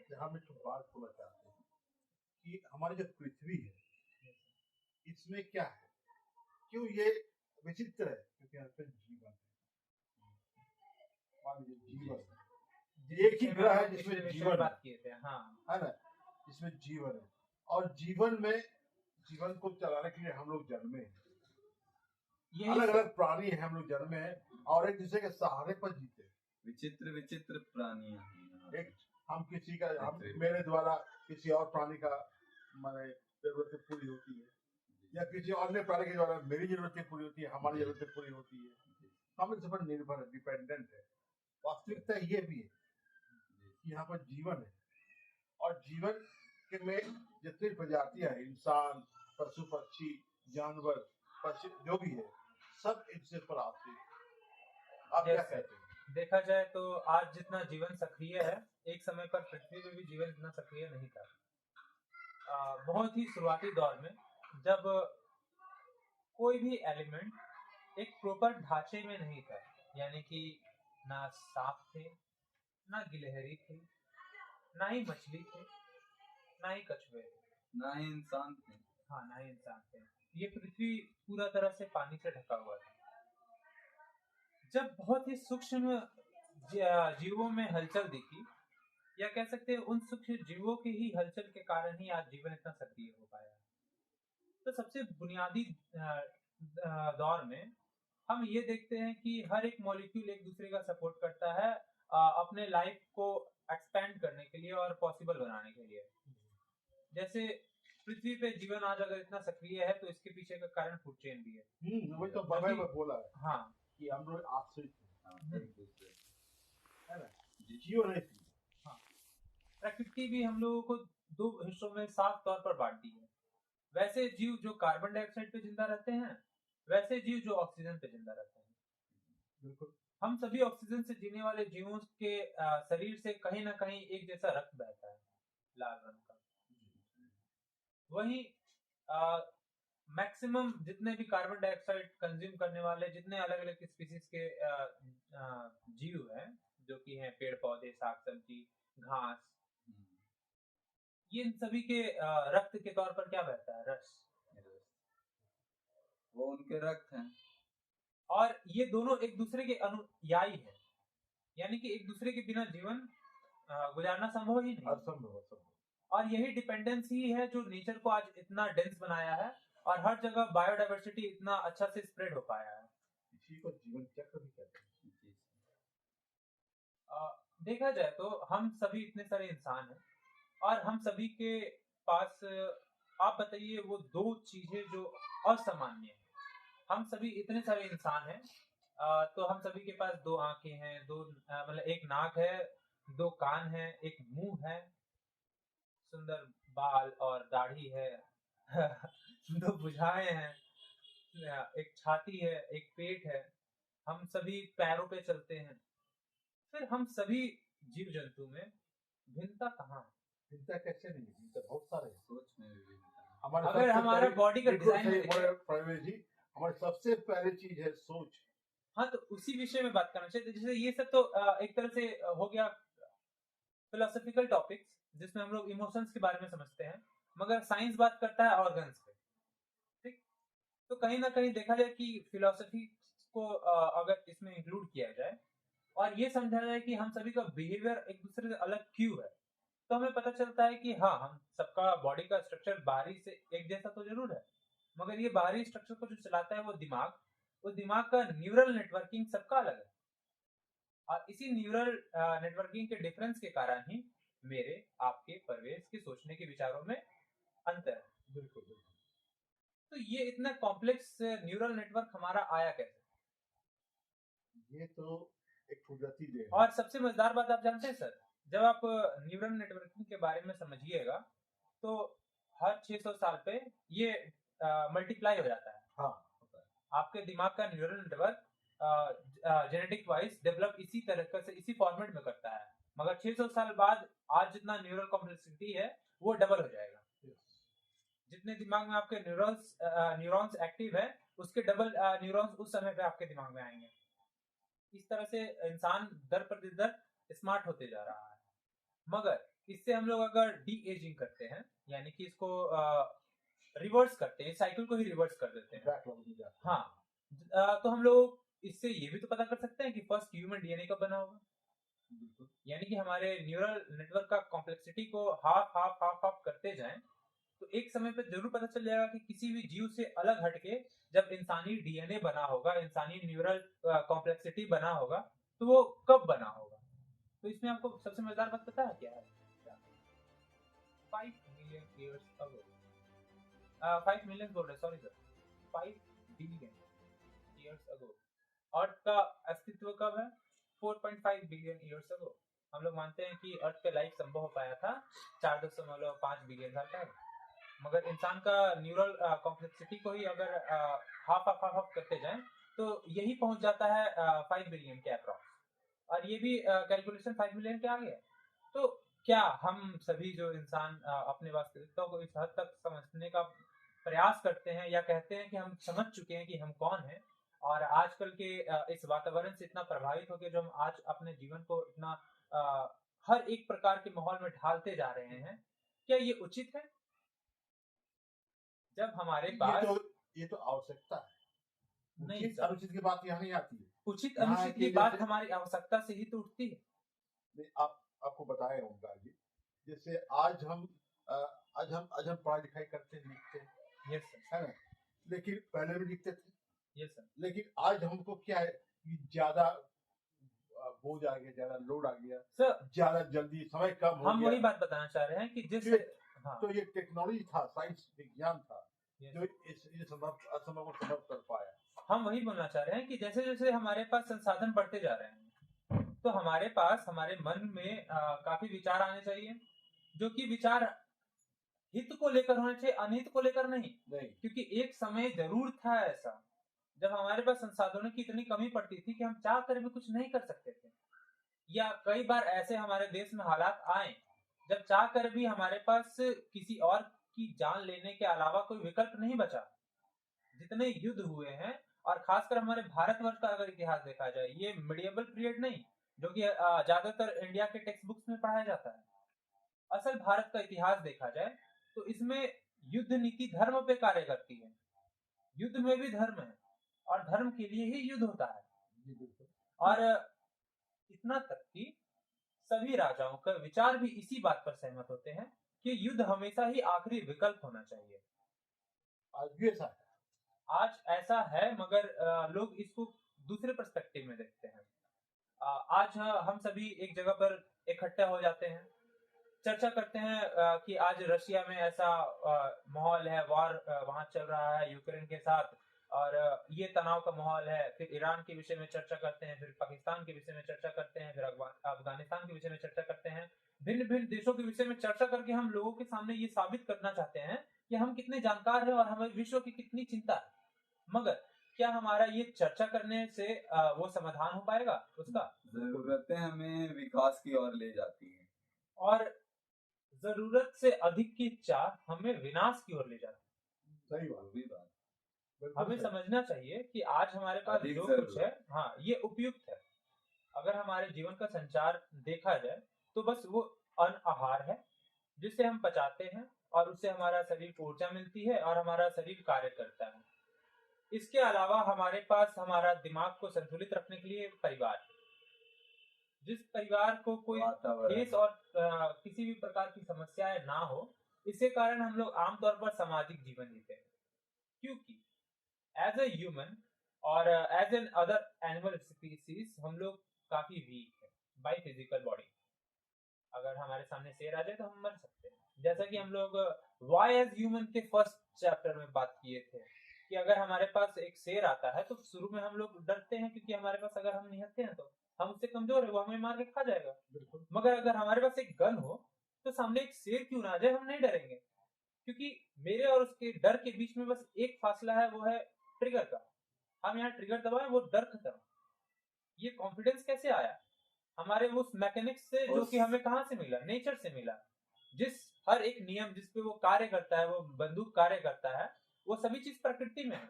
यहाँ में तो बात बोलना चाहते हैं कि हमारी जो पृथ्वी है इसमें क्या है, क्यों ये विचित्र है? क्योंकि यहाँ पे जीवन है, मान लीजिए जीवन, एक ही ग्रह है जिसमें जीवन बात किए थे, हाँ है ना, जिसमें जीवन है, और जीवन में जीवन को चलाने के लिए हम लोग जन्मे हैं, अलग अलग प्राणी है, हम लोग जन्मे हैं और एक दूसरे के सहारे पर जीते हैं। विचित्र विचित्र प्राणियां हैं। एक हम किसी का, हम मेरे द्वारा किसी और प्राणी का माने जरूरतें पूरी होती है, या किसी अन्य प्राणी के द्वारा मेरी जरूरतें पूरी होती है, हमारी जरूरतें पूरी होती है, हम इस पर निर्भर है, डिपेंडेंट है। वास्तविकता ये भी है कि यहाँ पर जीवन है, और जीवन के में जितनी प्रजातियां हैं, इंसान, पशु पक्षी, जानवर, पक्षी, जो भी है, सब इनसे पर आते हैं। आप क्या कहते हैं? देखा जाए तो आज जितना जीवन सक्रिय है, एक समय पर पृथ्वी में भी जीवन इतना सक्रिय नहीं था। बहुत ही शुरुआती दौर में जब कोई भी एलिमेंट एक प्रॉपर ढांचे में नहीं था, यानी कि ना सांप थे, ना गिलहरी थे, ना ही मछली थे, ना ही कछुए थे, ना ही इंसान थे। हाँ, ना ही इंसान थे। ये पृथ्वी पूरा तरह से पानी से ढका हुआ था। जब बहुत ही सूक्ष्म जीवों में हलचल दिखी, या कह सकते हैं उन सूक्ष्म जीवों की ही हलचल के कारण ही आज जीवन इतना सक्रिय हो पाया। तो सबसे बुनियादी दौर में हम ये देखते हैं कि हर एक मॉलिक्यूल एक दूसरे का सपोर्ट करता है अपने लाइफ को एक्सपेंड करने के लिए और पॉसिबल बनाने के लिए। जैसे पृथ्वी पे जीवन आज अगर इतना सक्रिय है तो इसके पीछे का कारण फूड चेन भी है। वही तो बाबा ने बोला है, हाँ, कि हम लोग आश्रित हैं, एक दूसरे, है ना, जीवन है। हाँ, प्रकृति भी हम लोगों को दो हिस्सों में साफ तौर पर बांटती है। वैसे जीव जो कार्बन डाइऑक्साइड पे जिंदा रहते हैं, वैसे जीव जो ऑक्सीजन पे जिंदा रहते हैं। बिल्कुल, हम सभी ऑक्सीजन से जीने वाले जीवों के शरीर से कहीं ना कहीं एक जैसा रक्त बहता है, लाल रंग का। वही मैक्सिमम जितने भी कार्बन डाइऑक्साइड कंज्यूम करने वाले जितने अलग अलग स्पीसीज के जीव हैं, जो कि हैं पेड़ पौधे, साग सब्जी, घास, ये इन सभी के रक्त के तौर पर क्या बहता है? रस। वो उनके रक्त हैं, और ये दोनों एक दूसरे के अनुयायी हैं, यानी कि एक दूसरे के बिना जीवन गुजारना संभव ही नहीं। असंभव। और यही डिपेंडेंस ही है जो नेचर को आज इतना डेंस बनाया है और हर जगह बायोडाइवर्सिटी इतना अच्छा से स्प्रेड हो पाया है। इसी को जीवन चक्र भी कहते हैं। देखा जाए तो हम सभी इतने सारे इंसान हैं और हम सभी के पास, आप बताइए, वो दो चीजें जो असामान्य है। हम सभी इतने सारे इंसान हैं, तो हम सभी के पास दो आंखें हैं, दो मतलब एक नाक है, दो कान है, एक मुंह है, सुंदर बाल और दाढ़ी है दो भुजाएं हैं, एक छाती है, एक पेट है, हम सभी पैरों पे चलते हैं। फिर हम सभी जीव जंतु में भिन्नता कहाँ है? भिन्नता कैसे नहीं? भिन्नता बहुत सारे, सोच में भी भिन्नता। अगर हमारा बॉडी का डिजाइन हमारी सबसे पहली चीज है सोच। हाँ, तो उसी विषय में बात करना चाहिए। जैसे ये सब तो एक तरह से हो गया फिलोसॉफिकल टॉपिक्स, जिसमें हम लोग इमोशंस के बारे में समझते हैं, मगर साइंस बात करता है ऑर्गन्स पे। ठीक, तो कहीं ना कहीं देखा जाए कि फिलोसफी को अगर इसमें इंक्लूड किया जाए और ये समझा जाए कि हम सभी का बिहेवियर एक दूसरे से अलग क्यों है, तो हमें पता चलता है कि हाँ, हम सबका बॉडी का स्ट्रक्चर बाहरी से एक जैसा तो जरूर है, मगर ये बाहरी स्ट्रक्चर को जो चलाता है वो दिमाग, उस दिमाग का न्यूरल नेटवर्किंग सबका अलग है। और इसी न्यूरल नेटवर्किंग के डिफरेंस के कारण ही मेरे, आपके, परवेज के सोचने के विचारों में अंतर है। बिल्कुल बिल्कुल। तो ये इतना कॉम्प्लेक्स न्यूरल नेटवर्क हमारा आया कैसे? ये तो एक कुदरती देन है। और सबसे मजेदार बात आप जानते हैं सर, जब आप न्यूरल नेटवर्किंग के बारे में समझिएगा तो हर 600 साल पे ये मल्टीप्लाई हो जाता है। हाँ, होता है। आपके दिमाग का neural network genetic wise develop इसी तरह से, इसी फॉर्मेट में करता है, मगर 600 साल बाद आज जितना न्यूरल कॉम्प्लेक्सिटी है वो डबल हो जाएगा। जितने दिमाग में आपके न्यूरॉन्स एक्टिव है, उसके डबल न्यूरॉन्स उस समय पे आपके दिमाग में आएंगे। इस तरह से इंसान दर प्रतिदर स्मार्ट होते जा रहा है। मगर इससे हम लोग अगर डी एजिंग करते हैं, यानी कि इसको रिवर्स करते हैं, साइकिल को ही रिवर्स कर देते हैं, Back वापस जाते हैं। हाँ, तो हम लोग इससे ये भी तो पता कर सकते हैं कि फर्स्ट ह्यूमन डीएनए कब बना होगा। बिल्कुल। यानी कि हमारे न्यूरल नेटवर्क का कॉम्प्लेक्सिटी को हाफ हाफ हाफ हाफ करते जाएं, तो एक समय पे जरूर पता चल जाएगा कि किसी भी जीव से अलग हटके जब इंसानी डीएनए बना होगा, इंसानी न्यूरल कॉम्प्लेक्सिटी बना होगा, तो वो कब बना होगा। तो इसमें आपको सबसे मजेदार बात पता है क्या है? 5 मिलियन ईयर्स अगो, 5 मिलियन बोल रहे, sorry sir, 5 billion years ago earth का अस्तित्व कब है? 4.5 बिलियन ईयर्स अगो। हम लोग मानते हैं कि अर्थ पे लाइफ संभव हो पाया था 4.5 बिलियन साल पहले, मगर इंसान का न्यूरल कॉम्प्लेक्सिटी को ही अगर हाफ हाफ हाफ करते जाएं तो यही पहुंच जाता है 5 बिलियन के अप्रॉक्स, और ये भी कैलकुलेशन 5 मिलियन के आगे है। तो क्या हम सभी जो इंसान अपने वास्तविकता को इस हद तक समझने का प्रयास करते हैं या कहते हैं कि हम समझ चुके हैं कि हम कौन हैं, और आजकल के इस वातावरण से इतना प्रभावित होकर जो हम आज अपने जीवन को इतना हर एक प्रकार के माहौल में ढालते जा रहे हैं, क्या ये उचित है? जब हमारे पास ये तो आवश्यकता है। नहीं उचित सर, अनुचित की बात यहाँ नहीं आती है। उचित यहाँ अनुचित की की बात जैसे- हमारी आवश्यकता से ही तो उठती है। नहीं, आपको बताए ओमकार जी, जैसे आज हम पढ़ाई लिखाई करते हैं, लिखते हैं, यस सर, है ना, लेकिन पहले भी लिखते थे। यस सर, लेकिन आज हमको क्या है कि ज्यादा बोझ आ गया, ज्यादा लोड आ गया, सर ज्यादा जल्दी समय कम हो हम गया। वही बात बताना चाह रहे हैं कि जिस ये- हाँ, तो ये टेक्नोलॉजी था, साइंस विज्ञान था yes, जो ये असंभव को संभव कर पाया। हम वही बोलना चाह रहे हैं कि जैसे जैसे हमारे पास संसाधन बढ़ते जा रहे हैं, तो हमारे पास हमारे मन में काफी विचार आने चाहिए, जो कि विचार हित को लेकर होने चाहिए, अनहित को लेकर नहीं। नहीं, क्योंकि एक समय जरूर था ऐसा जब हमारे पास संसाधनों की इतनी कमी पड़ती थी कि हम चाह कर भी कुछ नहीं कर सकते थे, या कई बार ऐसे हमारे देश में हालात आए जब चाह कर भी हमारे पास किसी और की जान लेने के अलावा कोई विकल्प नहीं बचा। जितने युद्ध हुए हैं, और खासकर हमारे भारतवर्ष का अगर इतिहास देखा जाए, ये मिडिएवल पीरियड नहीं जो कि ज्यादातर इंडिया के टेक्स्ट बुक्स में पढ़ाया जाता है, असल भारत का इतिहास देखा जाए तो इसमें युद्ध नीति धर्म पे कार्य करती है। युद्ध में भी धर्म है, और धर्म के लिए ही युद्ध होता है। जी बिल्कुल। और इतना तक कि सभी राजाओं का विचार भी इसी बात पर सहमत होते हैं कि युद्ध हमेशा ही आखिरी विकल्प होना चाहिए। आज भी ऐसा है। आज ऐसा है, मगर लोग इसको दूसरे पर्सपेक्टिव में देखते हैं। आज हम सभी एक जगह पर इकट्ठे हो जाते हैं, चर्चा करते हैं कि आज रशिया में ऐसा माहौल है, वॉर वहां चल रहा है यूक्रेन के साथ, और ये तनाव का माहौल है। फिर ईरान के विषय में चर्चा करते हैं, फिर पाकिस्तान के विषय में चर्चा करते हैं, फिर अफगानिस्तान के विषय में चर्चा करते हैं। भिन्न भिन्न देशों के विषय में चर्चा करके हम लोगों के सामने ये साबित करना चाहते हैं कि हम कितने जानकार हैं और हमें विश्व की कितनी चिंता है। मगर क्या हमारा ये चर्चा करने से वो समाधान हो पाएगा उसका? जरूरतें हमें विकास की ओर ले जाती हैं, और जरूरत से अधिक की चाह हमें विनाश की ओर ले जाती है। सही वो बात, भी बात। बिल्कुल हमें सही। समझना चाहिए कि आज हमारे पास अधिक जो जरूरत। कुछ है, हाँ, ये उपयुक्त है। अगर हमारे जीवन का संचार देखा जाए तो बस वो अन्न आहार है जिसे हम पचाते हैं, और उससे हमारा शरीर को ऊर्जा मिलती है और हमारा शरीर कार्य करता है। इसके अलावा हमारे पास हमारा दिमाग को संतुलित रखने के लिए परिवार है। जिस परिवार को कोई वातावरण। ठेस और किसी भी प्रकार की समस्याएं ना हो, इसके कारण हम लोग आमतौर पर सामाजिक जीवन जीते हैं। क्योंकि एज ए ह्यूमन और as an other animal species हम लोग काफी वीक है बाय फिजिकल बॉडी। अगर हमारे सामने शेर आ जाए तो हम मर सकते हैं। जैसा कि हम लोग वाई एज ह्यूमन के फर्स्ट चैप्टर में बात किए थे कि अगर हमारे पास एक शेर आता है तो शुरू में हम लोग डरते हैं, क्योंकि हमारे पास अगर हम निहत्ते हैं तो हम उससे कमजोर है, वो हमें मार के खा जाएगा। बिल्कुल। मगर अगर हमारे पास एक गन हो तो सामने एक शेर क्यों ना आ जाए, हम नहीं डरेंगे, क्योंकि मेरे और उसके डर के बीच में बस एक फासला है, वो है ट्रिगर का। हम यहाँ ट्रिगर दबाए, वो डर खत्म। ये कॉन्फिडेंस कैसे आया? हमारे उस मैकेनिक्स से जो कि हमें कहाँ से मिला, नेचर से मिला। जिस हर एक नियम जिस पे वो कार्य करता है, वो बंदूक कार्य करता है, वो सभी चीज प्रकृति में है।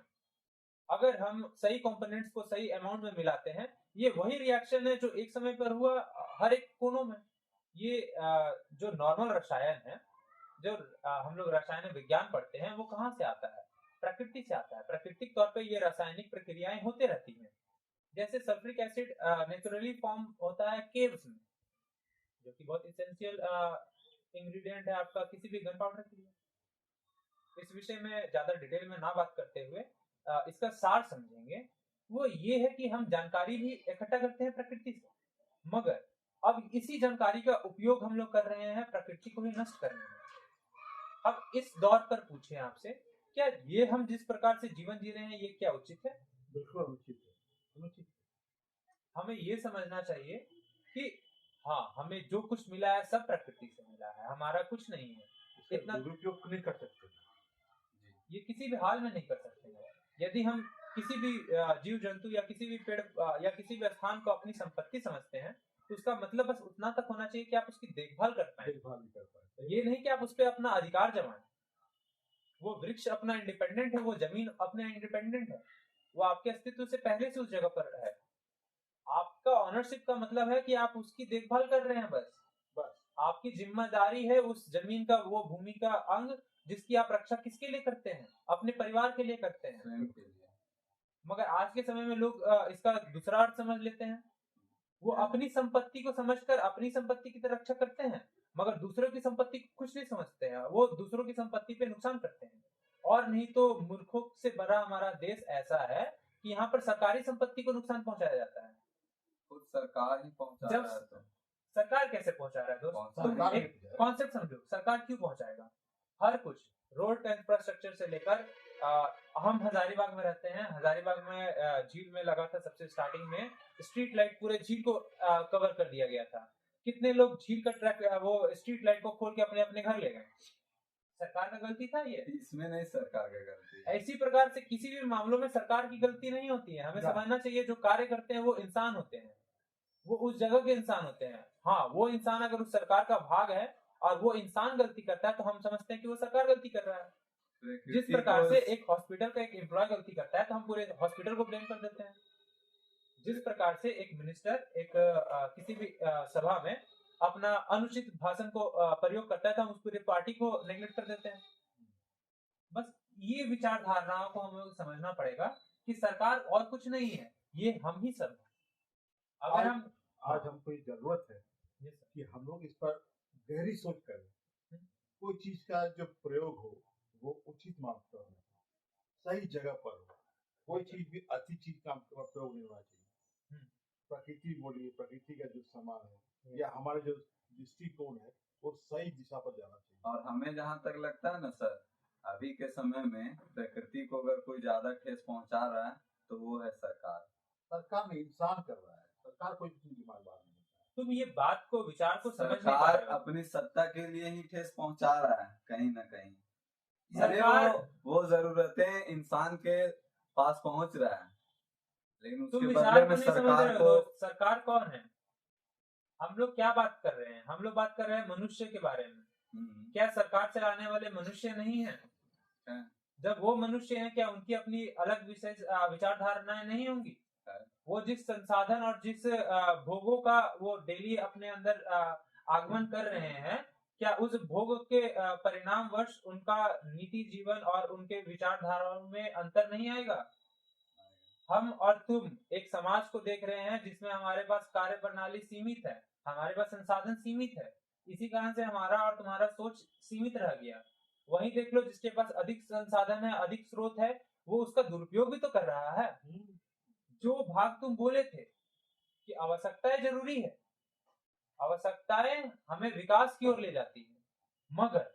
अगर हम सही कंपोनेंट्स को सही अमाउंट में मिलाते हैं, ये वही रिएक्शन है जो एक समय पर हुआ हर एक कोनों में। ये जो नॉर्मल रसायन है, जो हम लोग रसायन विज्ञान पढ़ते हैं, वो कहाँ से आता है? प्रकृति से आता है। प्राकृतिक तौर पे ये रासायनिक प्रक्रियाएं होते रहती हैं। जैसे सल्फ्यूरिक एसिड नेचुरली फॉर्म होता है केव्स में, जो कि बहुत इसेंशियल इंग्रेडिएंट है आपका किसी भी गन पाउडर के लिए। इस विषय में ज्यादा डिटेल में ना बात करते हुए इसका सार समझेंगे। वो ये है कि हम जानकारी भी इकट्ठा करते हैं प्रकृति से, मगर अब इसी जानकारी का उपयोग हम लोग कर रहे हैं प्रकृति को ही नष्ट करने में। अब इस दौर पर पूछे आपसे, क्या ये हम जिस प्रकार से जीवन जी रहे हैं ये क्या उचित है? बिल्कुल अनुचित है, अनुचित। हमें ये समझना चाहिए कि हाँ, हमें जो कुछ मिला है सब प्रकृति से मिला है, हमारा कुछ नहीं है। इतना दुरुपयोग नहीं कर सकते, ये किसी भी हाल में नहीं कर सकते हैं। यदि हम किसी भी जीव जंतु या किसी भी पेड़ या किसी भी स्थान को अपनी संपत्ति समझते हैं, तो उसका मतलब बस उतना तक होना चाहिए कि आप उसकी देखभाल कर पाए, देखभाल नहीं कर पाए। ये नहीं कि आप उस पर अपना अधिकार जमाएं। वो वृक्ष अपना इंडिपेंडेंट है, वो जमीन अपने इंडिपेंडेंट है, वो आपके अस्तित्व से पहले से उस जगह पर है। आपका ऑनरशिप का मतलब है कि आप उसकी देखभाल कर रहे हैं, बस आपकी जिम्मेदारी है उस जमीन का, वो भूमि का अंग जिसकी आप रक्षा किसके लिए करते हैं? अपने परिवार के लिए करते हैं, स्वयं के लिए। मगर आज के समय में लोग इसका दूसरा अर्थ समझ लेते हैं। वो अपनी संपत्ति को समझकर अपनी संपत्ति की रक्षा करते हैं, मगर दूसरों की संपत्ति को कुछ नहीं समझते हैं। वो दूसरों की संपत्ति पे नुकसान करते हैं। और नहीं तो मूर्खों से भरा हमारा देश ऐसा है कि यहाँ पर सरकारी संपत्ति को नुकसान पहुंचाया जाता है। खुद सरकार ही पहुंचा जब रहा है तो सरकार कैसे पहुंचा रहा है दोस्त? सरकार तुम एक कॉन्सेप्ट समझो, सरकार क्यों पहुंचाएगा? हर कुछ रोड का इंफ्रास्ट्रक्चर से लेकर हम हजारीबाग में रहते हैं, हजारीबाग में झील में लगा था सबसे स्टार्टिंग में स्ट्रीट लाइट, पूरे झील को कवर कर दिया गया था। कितने लोग झील का ट्रैक वो स्ट्रीट लाइट को खोल के अपने अपने घर ले गए? सरकार का गलती था ये? इसमें नहीं सरकार का गलती है। ऐसी प्रकार से किसी भी मामलों में सरकार की गलती नहीं होती है। हमें समझना चाहिए जो कार्य करते हैं वो इंसान होते हैं, वो उस जगह के इंसान होते हैं। हाँ, वो इंसान अगर उस सरकार का भाग है और वो इंसान गलती करता है तो हम समझते हैं कि वो सरकार गलती कर रहा है। जिस प्रकार से एक हॉस्पिटल का एक एम्प्लॉय गलती करता है तो हम पूरे हॉस्पिटल को ब्लेम कर देते हैं। जिस प्रकार से एक मिनिस्टर एक किसी भी सभा में अपना अनुचित भाषण को प्रयोग करता है तो हम उस पूरी पार्टी को नेग्लेक्ट कर देते हैं। बस ये विचारधाराओं को हमें समझना पड़ेगा कि सरकार और कुछ नहीं है, ये हम ही सब हैं। अगर हम आज हमको ये जरूरत है कि हम लोग इस पर गहरी सोच करें। कोई चीज का जो प्रयोग हो वो उचित मात्रा में, सही जगह पर हो। कोई चीज भी अति चीज का प्रयोग नहीं होना चाहिए। प्रकृति बोलिए, प्रकृति का जो सामान है या हमारे जो दृष्टिकोण है वो सही दिशा पर जाना चाहिए। और हमें जहाँ तक लगता है ना सर, अभी के समय में प्रकृति को अगर कोई ज्यादा ठेस पहुंचा रहा है तो वो है सरकार। सरकार में इंसान कर रहा है, सरकार कोई दिमाग बात नहीं। तुम ये बात को विचार को समझ नहीं पा सरकार रहे हो। अपनी सत्ता के लिए ही ठेस पहुंचा रहा है कहीं ना कहीं। सरकार वो जरूरतें इंसान के पास पहुंच रहा है, लेकिन तुम उसके विचार बदले को में नहीं समझ सरकार रहे हो को दोस्त। सरकार कौन है? हम लोग क्या बात कर रहे हैं? हम लोग बात कर रहे हैं मनुष्य के बारे में। क्या सरकार चलाने वाले मनुष्य नहीं है? जब वो मनुष्य हैं, क्या उनकी अपनी अलग विशेष विचारधारणाएं नहीं होंगी? वो जिस संसाधन और जिस भोगों का वो डेली अपने अंदर आगमन कर रहे हैं, क्या उस भोग के परिणाम वर्ष उनका नीति जीवन और उनके विचारधाराओं में अंतर नहीं आएगा? हम और तुम एक समाज को देख रहे हैं जिसमें हमारे पास कार्य प्रणाली सीमित है, हमारे पास संसाधन सीमित है। इसी कारण से हमारा और तुम्हारा सोच सीमित रह गया। वहीं देख लो जिसके पास अधिक संसाधन है, अधिक स्रोत है, वो उसका दुरुपयोग भी तो कर रहा है। जो भाग तुम बोले थे कि आवश्यकताएं जरूरी है, आवश्यकताएं हमें विकास की ओर ले जाती है, मगर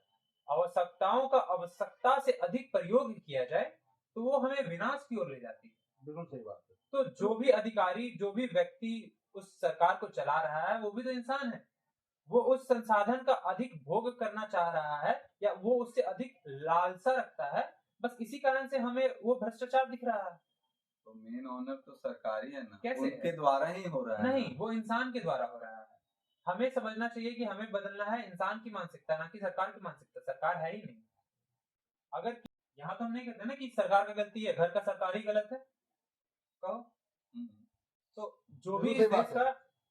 आवश्यकताओं का आवश्यकता से अधिक प्रयोग किया जाए तो वो हमें विनाश की ओर ले जाती है। बिल्कुल सही बात है। तो जो भी अधिकारी, जो भी व्यक्ति उस सरकार को चला रहा है वो भी तो इंसान है। वो उस संसाधन का अधिक भोग करना चाह रहा है या वो उससे अधिक लालसा रखता है, बस इसी कारण से हमें वो भ्रष्टाचार दिख रहा है। तो मेन ऑनर तो सरकारी है ना, कैसे उनके है? द्वारा ही हो रहा है। नहीं, वो इंसान के द्वारा हो रहा है। हमें समझना चाहिए कि हमें बदलना है इंसान की मानसिकता, ना कि सरकार की मानसिकता। सरकार है ही नहीं। अगर यहाँ तो हम नहीं कहते ना कि सरकार का गलती है, घर का सरकार ही गलत है, कहो। तो जो भी इस देश का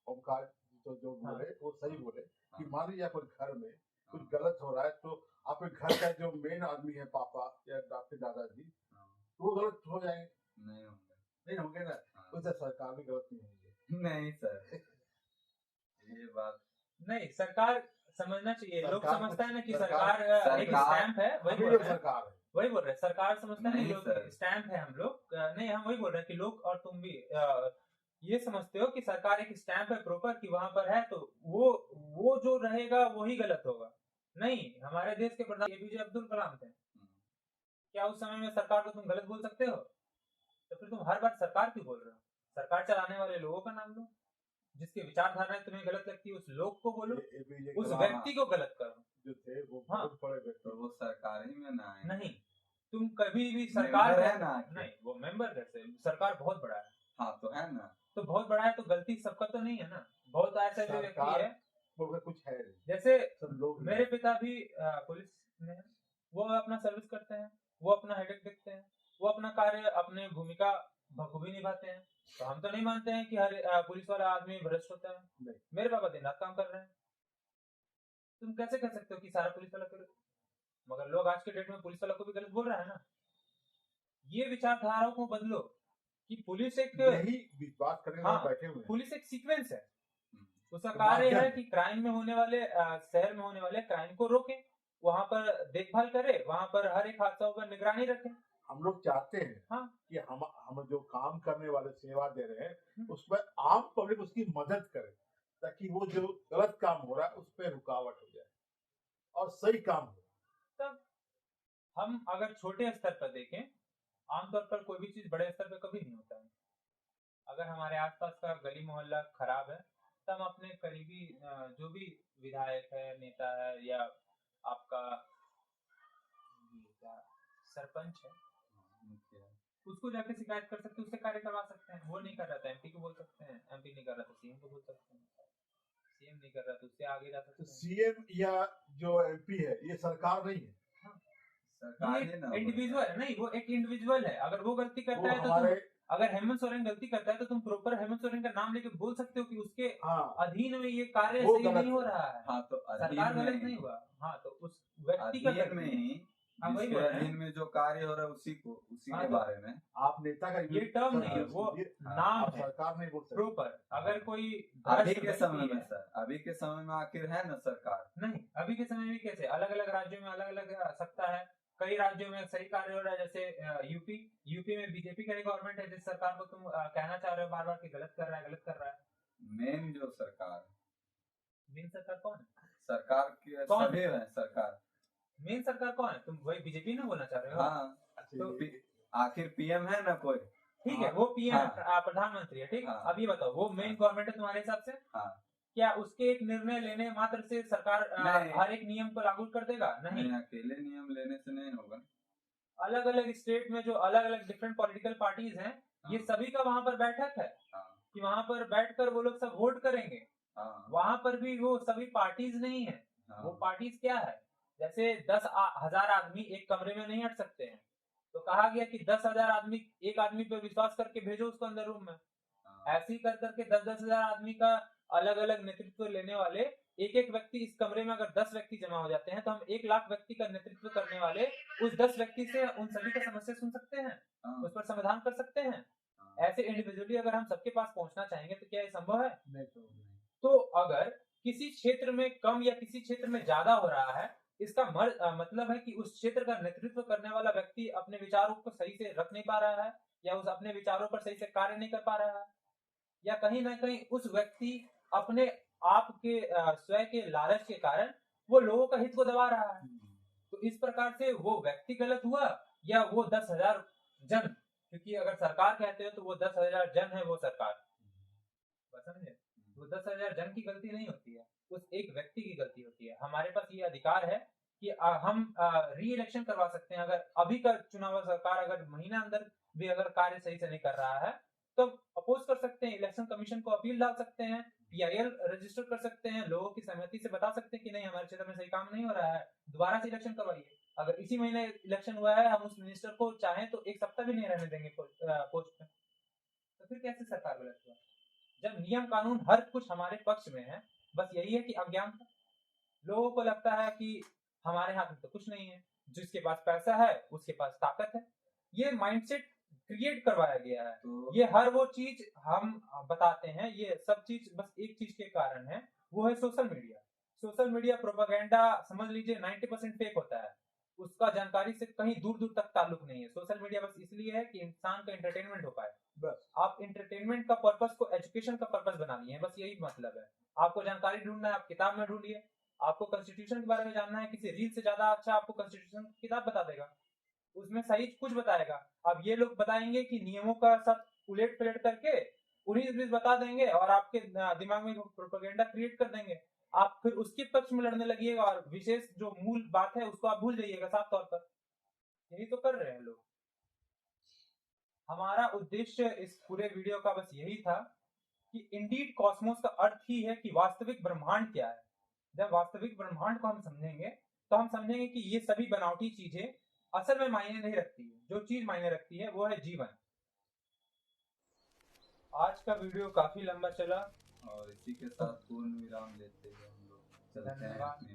ओमकार तो जो बोले वो सही बोले, कि मान लीजिए आपके घर में कुछ गलत हो रहा है, तो आपके घर का जो मेन आदमी है, पापा या आपके दादाजी, तो वो गलत हो जाएंगे, नहीं होंगे। नहीं होंगे ना। उससे सरकार भी गलत नहीं होगी। नहीं सर, ये बात नहीं, सरकार समझना चाहिए। लोग सरकार समझता है ना कि सरकार- सरकार एक सरकार- स्टैंप है, वही अभी बोल जो रहे हैं, सरकार है, वही बोल रहे हैं। सरकार समझता है नहीं लोग सर। स्टैंप है हम लोग, नहीं हम वही बोल रहे हैं कि लोग और तुम भी ये समझते हो कि सरकार एक स्टैंप है प्रॉपर कि वहां पर है तो वो जो रहेगा वही गलत होगा। नहीं, हमारे देश के प्रधान एपीजे अब्दुल कलाम थे, क्या उस समय में सरकार को तुम गलत बोल सकते हो? तो फिर तुम हर बार सरकार क्यों बोल रहे हो? सरकार चलाने वाले लोगों का नाम लो, जिसकी विचारधाराएं तुम्हें गलत लगती है उस लोग को बोलो, APJ उस कलाम व्यक्ति को गलत करो। जो थे वो हाँ। बहुत बड़े व्यक्ति तो वो सरकार ही में ना आए। नहीं, तुम कभी भी सरकार मेंबर है ना। नहीं, वो मेंबर कैसे? सरकार बहुत बड़ा है, हाँ तो है ना। तो बहुत बड़ा है तो गलती सबका तो नहीं है ना। बहुत ऐसे भी व्यक्ति सरकार है, वो कुछ है नहीं, जैसे सब लोग मेरे पिता भी पुलिस में है, वो अपना सर्विस करते हैं, वो अपना हेडेक देखते हैं, वो अपना कार्य अपने भूमिका बखूबी निभाते हैं। तो हम तो नहीं मानते हैं कि हर पुलिस वाला आदमी भ्रष्ट होता है। नहीं। मेरे पापा दिन रात काम कर रहे हैं, तुम कैसे कह सकते हो कि सारा पुलिस वाला कर? मगर लोग आज के डेट में पुलिस वाला को भी गलत बोल रहा है ना। ये विचारधाराओं को बदलो कि पुलिस एक यही बात करने हाँ, वाले बैठे हुए हैं। पुलिस एक सीक्वेंस है, उसका तो कार्य माध्यम है कि क्राइम में होने वाले शहर में होने वाले क्राइम को रोके, वहां पर देखभाल करे, वहां पर हर एक हादसों पर निगरानी रखे। हम लोग चाहते हैं हाँ। कि हम जो काम करने वाले सेवा दे रहे हैं उसमें आम पब्लिक उसकी मदद करे, ताकि वो जो गलत काम हो रहा है उस पर रुकावट हो जाए और सही काम हो। तब हम अगर छोटे स्तर पर देखें, आमतौर पर कोई भी चीज बड़े स्तर पर कभी नहीं होता है। अगर हमारे आसपास का गली मोहल्ला खराब है तो हम अपने करीबी जो भी विधायक है, नेता है, या आपका क्या सरपंच है, उसको जाके शिकायत कर सकते हैं, उससे कार्य करवा सकते हैं। वो नहीं कर रहा था एमपी को बोल सकते हैं, एमपी नहीं कर रहा तो सीएम को बोल सकते हैं, सीएम नहीं कर रहा तो उससे आगे जा सकते तो हैं। सीएम या जो एमपी है ये सरकार नहीं है, सरकार ही ना। इंडिविजुअल है, नहीं वो एक इंडिविजुअल है। अगर वो गलती वो करता है तो हमारे अगर हेमंत सोरेन गलती करता है तो तुम प्रॉपर हेमंत सोरेन का नाम लेके बोल सकते हो कि उसके हाँ अधीन में ये कार्य वो सही गलत नहीं हो है। रहा है। हाँ तो सरकार अधीन गलत में नहीं हुआ, हाँ तो उस व्यक्ति का अधीन में ही हाँ, वही जिसके बोल रहे हैं। अधीन में जो कार्य हो रहा है उसी हाँ, के तो बारे में आप नेता का ये टर्म नहीं है, वो नाम आप है सरकार नहीं बोल सकते। प्रॉपर। अगर कोई अभी भ्रष्ट के व्यक्ति समय में है, सर, अभी के समय में आखिर है ना सरकार। नहीं अभी के समय में कैसे अलग अलग राज्यों में अलग अलग सत्ता है। कई राज्यों में सही कार्य हो रहा है, जैसे यूपी में बीजेपी का गवर्नमेंट है, जिस सरकार को तुम कहना चाह रहे हो बार बार कि गलत कर रहा है, गलत कर रहा है। मेन जो सरकार, मेन सरकार कौन है? सरकार के कौन सभी है सरकार। मेन सरकार कौन है? तुम वही बीजेपी ना बोलना चाह रहे हो? हाँ अच्छा, तो ये- आखिर पीएम है ना कोई। ठीक है, वो पीएम हाँ। प्रधानमंत्री है, ठीक। हाँ। अब ये बताओ, वो मेन हाँ। गवर्नमेंट है तुम्हारे हिसाब से? हाँ। क्या उसके एक निर्णय लेने मात्र से सरकार नहीं। हर एक नियम को लागू कर देगा? नहीं, नहीं, अकेले नियम लेने से नहीं होगा। अलग अलग स्टेट में जो अलग अलग डिफरेंट पॉलिटिकल पार्टीज हैं, ये हाँ। सभी का वहां पर बैठक है हाँ। कि वहां पर बैठकर वो लोग सब वोट करेंगे। हाँ। वहां पर भी वो सभी पार्टीज नहीं है। हाँ। वो पार्टीज क्या है? जैसे 10,000 आदमी एक कमरे में नहीं हट सकते हैं, तो कहा गया कि 10,000 आदमी एक आदमी पे विश्वास करके भेजो उसको अंदर रूम में। हाँ। ऐसे ही कर करके 10,000 आदमी का अलग अलग नेतृत्व लेने वाले एक एक व्यक्ति, इस कमरे में अगर 10 व्यक्ति जमा हो जाते हैं तो हम 1 लाख व्यक्ति का नेतृत्व करने वाले उस 10 व्यक्ति से उन सभी का समस्या सुन सकते हैं, हाँ। उस पर समाधान कर सकते हैं। हाँ। ऐसे इंडिविजुअली अगर हम सबके पास पहुंचना चाहेंगे तो क्या ये संभव है? नहीं तो नहीं। तो अगर किसी क्षेत्र में कम या किसी क्षेत्र में ज्यादा हो रहा है, इसका मतलब है कि उस क्षेत्र का नेतृत्व करने वाला व्यक्ति अपने विचारों को सही से रख नहीं पा रहा है, या उस अपने विचारों पर सही से कार्य नहीं कर पा रहा है, या कहीं ना कहीं उस व्यक्ति अपने आप के स्वयं के लालच के कारण वो लोगों का हित को दबा रहा है। तो इस प्रकार से वो व्यक्ति गलत हुआ या वो 10,000 जन, क्योंकि अगर सरकार कहते हो तो वो 10,000 जन है वो सरकार, समझे? वो 10,000 जन की गलती नहीं होती है, उस एक व्यक्ति की गलती होती है। हमारे पास ये अधिकार है कि हम री इलेक्शन करवा सकते हैं। अगर अभी का चुनाव सरकार अगर महीना अंदर भी अगर कार्य सही से नहीं कर रहा है तो अपोज कर सकते हैं, इलेक्शन कमीशन को अपील डाल सकते हैं, PIL रजिस्टर कर सकते हैं, लोगों की सहमति से बता सकते हैं कि नहीं हमारे क्षेत्र में सही काम नहीं हो रहा है, दोबारा से इलेक्शन करवाइए। अगर इसी महीने इलेक्शन हुआ है, हम उस मिनिस्टर को चाहें तो 1 सप्ताह भी नहीं रहने देंगे पोस्ट पे, तो फिर कैसे सरकार गलत हुआ? जब नियम कानून हर कुछ हमारे पक्ष में है, बस यही है कि अज्ञानता लोगों को लगता है कि हमारे हाथ में तो कुछ नहीं है, जिसके पास पैसा है उसके पास ताकत है। ये माइंडसेट क्रिएट करवाया गया है। तो ये हर वो चीज हम बताते हैं, ये सब चीज बस एक चीज के कारण है, वो है social media. Social media propaganda समझ लीजिए 90% फेक होता है, उसका जानकारी से कहीं दूर दूर तक ताल्लुक नहीं है। सोशल मीडिया बस इसलिए है कि इंसान का एंटरटेनमेंट हो पाए। बस आप एंटरटेनमेंट का पर्पस को एजुकेशन का पर्पस बना लिए हैं, बस यही मतलब है। आपको जानकारी ढूंढना है, आप किताब में ढूंढिए। आपको कॉन्स्टिट्यूशन के बारे में जानना है, किसी रील से ज्यादा अच्छा आपको कॉन्स्टिट्यूशन की किताब बता देगा, उसमें सही कुछ बताएगा। अब ये लोग बताएंगे कि नियमों का सब उलट पलट करके उन्नीस बीस बता देंगे और आपके दिमाग में प्रोपेगेंडा क्रिएट कर देंगे। आप फिर उसके पक्ष में लड़ने लगिएगा और विशेष जो मूल बात है उसको आप भूल जाइएगा साफ तौर पर। यही तो कर रहे हैं लोग। हमारा उद्देश्य इस पूरे वीडियो का बस यही था कि इंडीड कॉस्मोस का अर्थ ही है कि वास्तविक ब्रह्मांड क्या है। जब वास्तविक ब्रह्मांड को हम समझेंगे तो हम समझेंगे कि ये सभी बनावटी चीजें असल में मायने नहीं रखती है। जो चीज मायने रखती है वो है जीवन। आज का वीडियो काफी लंबा चला। और इसी के साथ पूर्ण विराम लेते हुए हम लोग चलते हैं धन्यवाद। अपनी